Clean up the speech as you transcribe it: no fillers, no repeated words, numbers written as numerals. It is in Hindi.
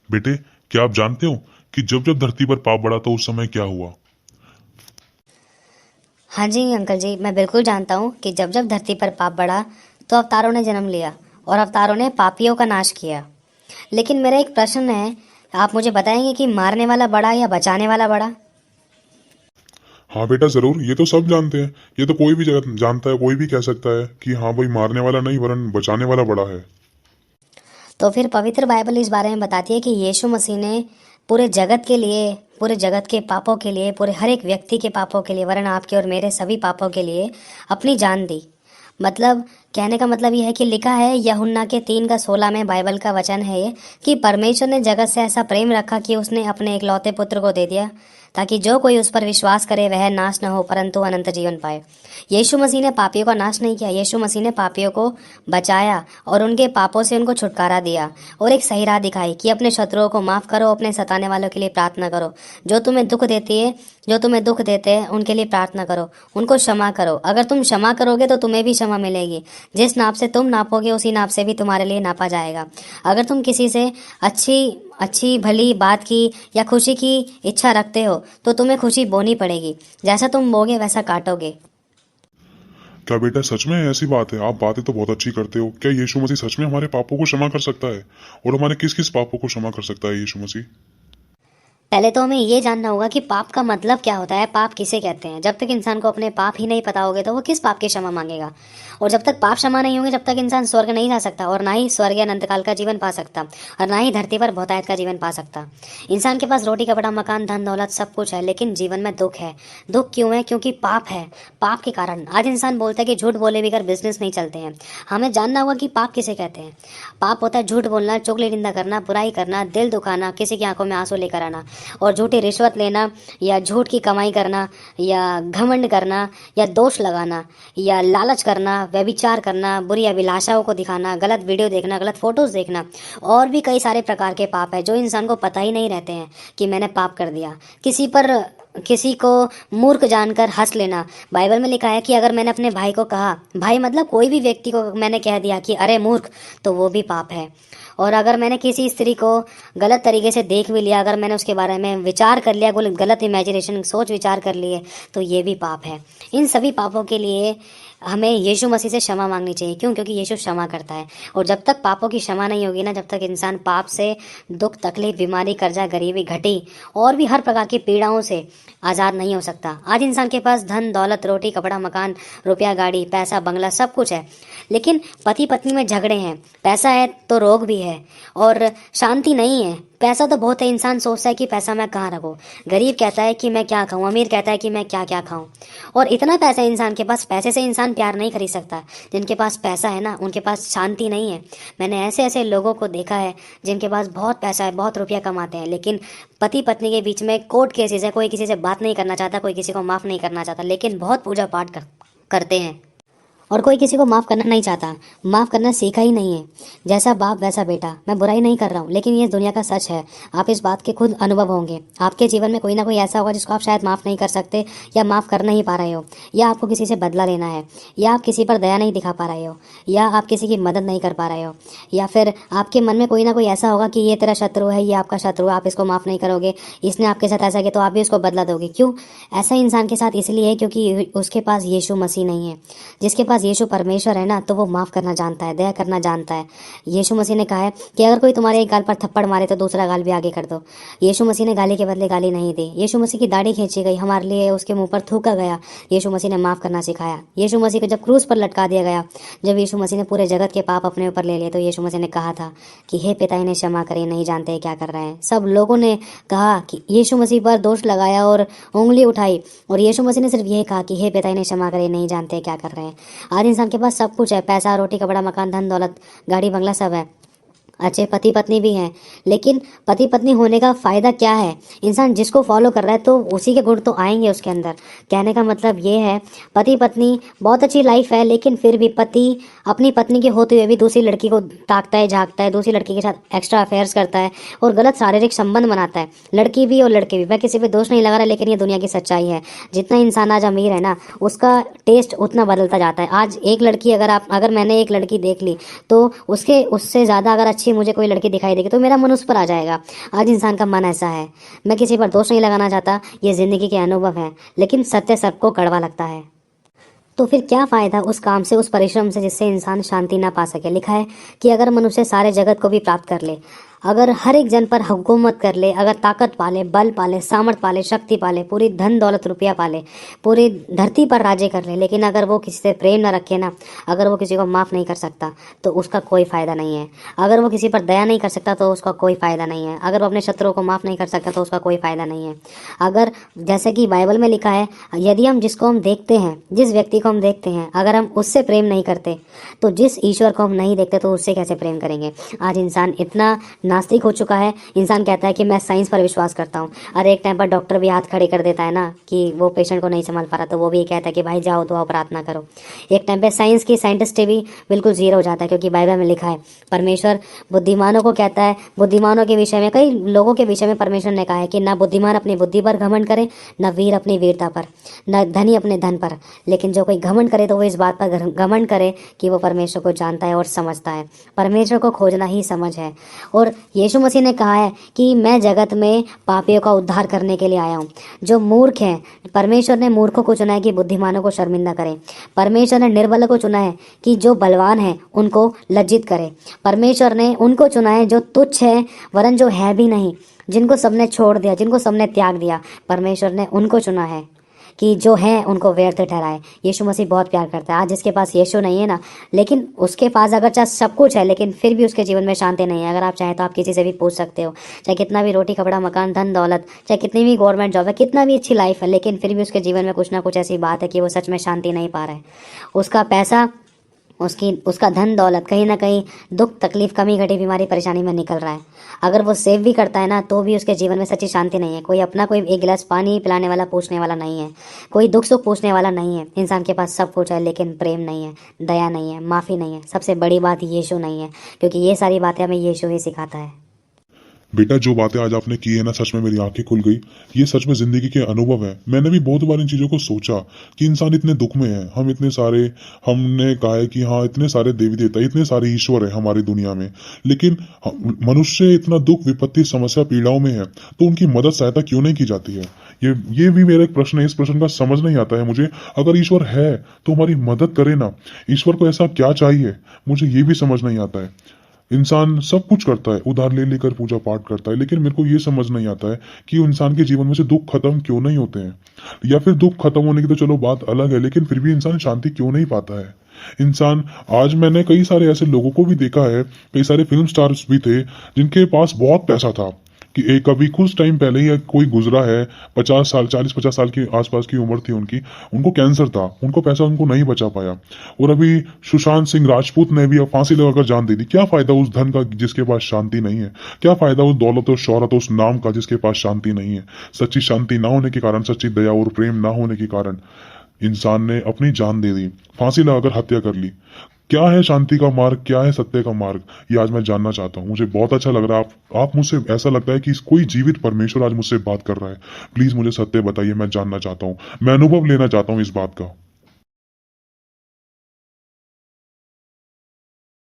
बेटे, क्या आप जानते हो कि जब जब धरती पर पाप बढ़ा तो उस समय क्या हुआ? हाँ जी अंकल जी, मैं बिल्कुल जानता हूँ कि जब जब धरती पर पाप बढ़ा तो अवतारों ने जन्म लिया और अवतारों ने पापियों का नाश किया। लेकिन मेरा एक प्रश्न है, आप मुझे बताएंगे कि मारने वाला बढ़ा या बचाने वाला बढ़ा? हाँ बेटा, जरूर। ये तो सब जानते हैं। ये तो कोई भी जानता है, कोई भी कह सकता है कि हाँ भाई, मारने वाला नहीं वरन बचाने वाला बड़ा है। तो फिर पवित्र बाइबल इस बारे में बताती है कि यीशु मसीह ने पूरे जगत के लिए, पूरे जगत के पापों के लिए, पूरे हर एक व्यक्ति के पापों के लिए, वरन आपके और मेरे सभी पापों के लिए अपनी जान दी। मतलब कहने का मतलब यह है कि लिखा है यूहन्ना के 3:16 में, बाइबल का वचन है ये, कि परमेश्वर ने जगत से ऐसा प्रेम रखा कि उसने अपने इकलौते पुत्र को दे दिया, ताकि जो कोई उस पर विश्वास करे वह नाश न हो परंतु अनंत जीवन पाए। यीशु मसीह ने पापियों का नाश नहीं किया, यीशु मसीह ने पापियों को बचाया और उनके पापों से उनको छुटकारा दिया और एक सही राह दिखाई कि अपने शत्रुओं को माफ करो, अपने सताने वालों के लिए प्रार्थना करो, जो तुम्हें दुख देती है, जो तुम्हें दुख देते हैं उनके लिए प्रार्थना करो, उनको क्षमा करो। अगर तुम क्षमा करोगे तो तुम्हें भी क्षमा मिलेगी। जिस नाप से तुम नापोगे उसी नाप से भी तुम्हारे लिए नापा जाएगा। अगर तुम किसी से अच्छी अच्छी भली बात की या खुशी की इच्छा रखते हो तो तुम्हें खुशी बोनी पड़ेगी। जैसा तुम बोगे वैसा काटोगे। क्या बेटा, सच में ऐसी बात है? आप बातें तो बहुत अच्छी करते हो। क्या यीशु मसीह सच में हमारे पापों को क्षमा कर सकता है? और हमारे किस किस पापों को क्षमा कर सकता है यीशु मसीह? पहले तो हमें ये जानना होगा कि पाप का मतलब क्या होता है, पाप किसे कहते हैं। जब तक इंसान को अपने पाप ही नहीं पता होगे तो वो किस पाप की क्षमा मांगेगा। और जब तक पाप क्षमा नहीं होंगे जब तक इंसान स्वर्ग नहीं जा सकता, और ना ही स्वर्ग या अनंत काल का जीवन पा सकता, और ना ही धरती पर बहुतायत का जीवन पा सकता। इंसान के पास रोटी कपड़ा मकान धन दौलत सब कुछ है, लेकिन जीवन में दुख है। दुख क्यों है? क्योंकि पाप है। पाप के कारण आज इंसान बोलता है कि झूठ बोले बगैर बिजनेस नहीं चलते हैं। हमें जानना होगा कि पाप किसे कहते हैं। पाप होता है झूठ बोलना, चुगली निंदा करना, बुराई करना, दिल दुखाना, किसी की आंखों में आंसू लेकर आना, और झूठी रिश्वत लेना, या झूठ की कमाई करना, या घमंड करना, या दोष लगाना, या लालच करना, व्यभिचार करना, बुरी अभिलाषाओं को दिखाना, गलत वीडियो देखना, गलत फोटोज देखना, और भी कई सारे प्रकार के पाप है जो इंसान को पता ही नहीं रहते हैं कि मैंने पाप कर दिया। किसी को मूर्ख जानकर हंस लेना। बाइबल में लिखा है कि अगर मैंने अपने भाई को कहा, भाई मतलब कोई भी व्यक्ति को मैंने कह दिया कि अरे मूर्ख, तो वो भी पाप है। और अगर मैंने किसी स्त्री को गलत तरीके से देख भी लिया, अगर मैंने उसके बारे में विचार कर लिया, गलत इमेजिनेशन सोच विचार कर लिए, तो ये भी पाप है। इन सभी पापों के लिए हमें यीशु मसीह से क्षमा मांगनी चाहिए। क्यों? क्योंकि यीशु क्षमा करता है। और जब तक पापों की क्षमा नहीं होगी ना, जब तक इंसान पाप से दुख तकलीफ बीमारी कर्जा गरीबी घटी और भी हर प्रकार की पीड़ाओं से आज़ाद नहीं हो सकता। आज इंसान के पास धन दौलत रोटी कपड़ा मकान रुपया गाड़ी पैसा बंगला सब कुछ है, लेकिन पति पत्नी में झगड़े हैं। पैसा है तो रोग भी है और शांति नहीं है। पैसा तो बहुत है, इंसान सोचता है कि पैसा मैं कहाँ रखूँ। गरीब कहता है कि मैं क्या खाऊं, अमीर कहता है कि मैं क्या क्या खाऊं। और इतना पैसा है इंसान के पास, पैसे से इंसान प्यार नहीं खरीद सकता। जिनके पास पैसा है ना, उनके पास शांति नहीं है। मैंने ऐसे ऐसे लोगों को देखा है जिनके पास बहुत पैसा है, बहुत रुपया कमाते हैं, लेकिन पति पत्नी के बीच में कोर्ट केसेस है। कोई किसी से बात नहीं करना चाहता, कोई किसी को माफ़ नहीं करना चाहता, लेकिन बहुत पूजा पाठ करते हैं। और कोई किसी को माफ़ करना नहीं चाहता, माफ़ करना सीखा ही नहीं है। जैसा बाप वैसा बेटा। मैं बुराई नहीं कर रहा हूँ, लेकिन ये दुनिया का सच है। आप इस बात के खुद अनुभव होंगे। आपके जीवन में कोई ना कोई ऐसा होगा जिसको आप शायद माफ़ नहीं कर सकते, या माफ़ कर नहीं पा रहे हो, या आपको किसी से बदला लेना है, या आप किसी पर दया नहीं दिखा पा रहे हो, या आप किसी की मदद नहीं कर पा रहे हो, या फिर आपके मन में कोई ना कोई ऐसा होगा कि ये तेरा शत्रु है, ये आपका शत्रु है, आप इसको माफ़ नहीं करोगे, इसने आपके साथ ऐसा किया तो आप भी उसको बदला दोगे। क्यों? ऐसा इंसान के साथ इसलिए है क्योंकि उसके पास यीशु मसीह नहीं है। जिसके पास यीशु परमेश्वर है ना, तो वो माफ़ करना जानता है, दया करना जानता है। यीशु मसीह ने कहा है कि अगर कोई तुम्हारे एक गाल पर थप्पड़ मारे तो दूसरा गाल भी आगे कर दो। यीशु मसीह ने गाली के बदले गाली नहीं दी। यीशु मसीह की दाढ़ी खींची गई हमारे लिए, उसके मुंह पर थूका गया। यीशु मसीह ने माफ़ करना सिखाया। यीशु मसीह को जब क्रूस पर लटका दिया गया, जब यीशु मसीह ने पूरे जगत के पाप अपने ऊपर ले लिए, तो यीशु मसीह ने कहा था कि हे पिता इन्हें क्षमा करें, नहीं जानते क्या कर रहे हैं। सब लोगों ने कहा कि यीशु मसीह पर दोष लगाया और उंगली उठाई, और यीशु मसीह ने सिर्फ यही कहा कि हे पिता इन्हें क्षमा करें, नहीं जानते क्या कर रहे हैं। आज इंसान के पास सब कुछ है, पैसा रोटी कपड़ा मकान धन दौलत गाड़ी बंगला सब है, अच्छे पति पत्नी भी हैं, लेकिन पति पत्नी होने का फ़ायदा क्या है? इंसान जिसको फॉलो कर रहा है तो उसी के गुण तो आएंगे उसके अंदर। कहने का मतलब ये है, पति पत्नी बहुत अच्छी लाइफ है, लेकिन फिर भी पति अपनी पत्नी के होते हुए भी दूसरी लड़की को ताकता है झांकता है, दूसरी लड़की के साथ एक्स्ट्रा अफेयर्स करता है और गलत शारीरिक संबंध बनाता है, लड़की भी और लड़के भी। मैं किसी पे दोष नहीं लगा रहा, लेकिन ये दुनिया की सच्चाई है। जितना इंसान आज अमीर है ना, उसका टेस्ट उतना बदलता जाता है। आज एक लड़की अगर मैंने एक लड़की देख ली तो उससे ज़्यादा अगर अच्छी अच्छी मुझे कोई लड़की दिखाई देगी तो मेरा मन उस पर आ जाएगा। आज इंसान का मन ऐसा है। मैं किसी पर दोष नहीं लगाना चाहता, ये ज़िंदगी के अनुभव हैं, लेकिन सत्य सबको कड़वा लगता है। तो फिर क्या फ़ायदा उस काम से, उस परिश्रम से जिससे इंसान शांति ना पा सके। लिखा है कि अगर मनुष्य सारे जगत को भी प्राप्त कर ले, अगर हर एक जन पर हुकूमत कर ले, अगर ताकत पाले, बल पाले, सामर्थ पाले, शक्ति पाले, पूरी धन दौलत रुपया पाले, पूरी धरती पर राज्य कर ले, लेकिन अगर वो किसी से प्रेम ना रखे ना, अगर वो किसी को माफ़ नहीं कर सकता तो उसका कोई फ़ायदा नहीं है। अगर वो किसी पर दया नहीं कर सकता तो उसका कोई फ़ायदा नहीं है। अगर वो अपने शत्रुओं को माफ़ नहीं कर सकता तो उसका कोई फ़ायदा नहीं है। अगर जैसे कि बाइबल में लिखा है, यदि हम जिसको हम देखते हैं, जिस व्यक्ति को हम देखते हैं, अगर हम उससे प्रेम नहीं करते तो जिस ईश्वर को हम नहीं देखते तो उससे कैसे प्रेम करेंगे। आज इंसान इतना नास्तिक हो चुका है। इंसान कहता है कि मैं साइंस पर विश्वास करता हूँ। अरे एक टाइम पर डॉक्टर भी हाथ खड़े कर देता है ना कि वो पेशेंट को नहीं संभाल पा रहा तो वो भी कहता है कि भाई जाओ दुआ प्रार्थना करो। एक टाइम पे साइंस की साइंटिस्ट भी बिल्कुल जीरो हो जाता है, क्योंकि बाइबल में लिखा है परमेश्वर बुद्धिमानों को कहता है, बुद्धिमानों के विषय में, कई लोगों के विषय में परमेश्वर ने कहा है कि ना बुद्धिमान अपनी बुद्धि पर घमंड करे, न वीर अपनी वीरता पर, न धनी अपने धन पर, लेकिन जो कोई घमंड करे तो वो इस बात पर घमंड करे कि वो परमेश्वर को जानता है और समझता है। परमेश्वर को खोजना ही समझ है। और यीशु मसीह ने कहा है कि मैं जगत में पापियों का उद्धार करने के लिए आया हूँ। जो मूर्ख हैं, परमेश्वर ने मूर्खों को चुना है कि बुद्धिमानों को शर्मिंदा करें। परमेश्वर ने निर्बलों को चुना है कि जो बलवान हैं उनको लज्जित करे। परमेश्वर ने उनको चुना है जो तुच्छ है, वरन जो है भी नहीं, जिनको सबने छोड़ दिया, जिनको सबने त्याग दिया, परमेश्वर ने उनको चुना है कि जो है उनको व्यर्थ ठहराए। यीशु मसीह बहुत प्यार करता है। आज जिसके पास यीशु नहीं है ना, लेकिन उसके पास अगर चाहे सब कुछ है लेकिन फिर भी उसके जीवन में शांति नहीं है। अगर आप चाहें तो आप किसी से भी पूछ सकते हो, चाहे कितना भी रोटी कपड़ा मकान धन दौलत, चाहे कितनी भी गवर्नमेंट जॉब है, कितना भी अच्छी लाइफ है, लेकिन फिर भी उसके जीवन में कुछ ना कुछ ऐसी बात है कि वो सच में शांति नहीं पा रहा है। उसका पैसा, उसका धन दौलत कहीं ना कहीं दुख तकलीफ कमी घटी बीमारी परेशानी में निकल रहा है। अगर वो सेव भी करता है ना तो भी उसके जीवन में सच्ची शांति नहीं है। कोई अपना कोई एक गिलास पानी पिलाने वाला पूछने वाला नहीं है, कोई दुख सुख पूछने वाला नहीं है। इंसान के पास सब कुछ है लेकिन प्रेम नहीं है, दया नहीं है, माफ़ी नहीं है। सबसे बड़ी बात यीशु नहीं है, क्योंकि ये सारी बातें हमें यीशु ही सिखाता है। बेटा जो बातें आज आपने की है ना, सच में मेरी आंखें खुल गई। ये सच में जिंदगी के अनुभव है। मैंने भी बहुत बार इन चीजों को सोचा कि इंसान इतने दुख में है, हम इतने सारे, हमने कहा है कि हाँ इतने सारे देवी देवता, इतने सारे ईश्वर है हमारी दुनिया में, लेकिन मनुष्य इतना दुख विपत्ति समस्या पीड़ाओं में है तो उनकी मदद सहायता क्यों नहीं की जाती है। ये भी मेरा एक प्रश्न है। इस प्रश्न का समझ नहीं आता है मुझे। अगर ईश्वर है तो हमारी मदद करे ना। ईश्वर को ऐसा क्या चाहिए, मुझे ये भी समझ नहीं आता है। इंसान सब कुछ करता है, उधार ले लेकर पूजा पाठ करता है, लेकिन मेरे को ये समझ नहीं आता है कि इंसान के जीवन में से दुख खत्म क्यों नहीं होते हैं। या फिर दुख खत्म होने की तो चलो बात अलग है, लेकिन फिर भी इंसान शांति क्यों नहीं पाता है। इंसान, आज मैंने कई सारे ऐसे लोगों को भी देखा है, कई सारे फिल्म स्टार्स भी थे जिनके पास बहुत पैसा था कि एक अभी कुछ टाइम पहले ही कोई गुजरा है, 50 साल 40-50 साल के आसपास की उम्र थी उनकी, उनको कैंसर था, उनको पैसा उनको नहीं बचा पाया। और अभी सुशांत सिंह राजपूत ने भी फांसी लगाकर जान दे दी। क्या फायदा उस धन का जिसके पास शांति नहीं है, क्या फायदा उस दौलत और शोहरत उस नाम का जिसके पास शांति नहीं है। सच्ची शांति ना होने के कारण, सच्ची दया और प्रेम ना होने के कारण इंसान ने अपनी जान दे दी, फांसी लगाकर हत्या कर ली। क्या है शांति का मार्ग, क्या है सत्य का मार्ग, ये आज मैं जानना चाहता हूँ। मुझे बहुत अच्छा लग रहा है, आप मुझसे, ऐसा लगता है कि कोई जीवित परमेश्वर आज मुझसे बात कर रहा है। प्लीज मुझे सत्य बताइए, मैं जानना चाहता हूँ, मैं अनुभव लेना चाहता हूँ इस बात का।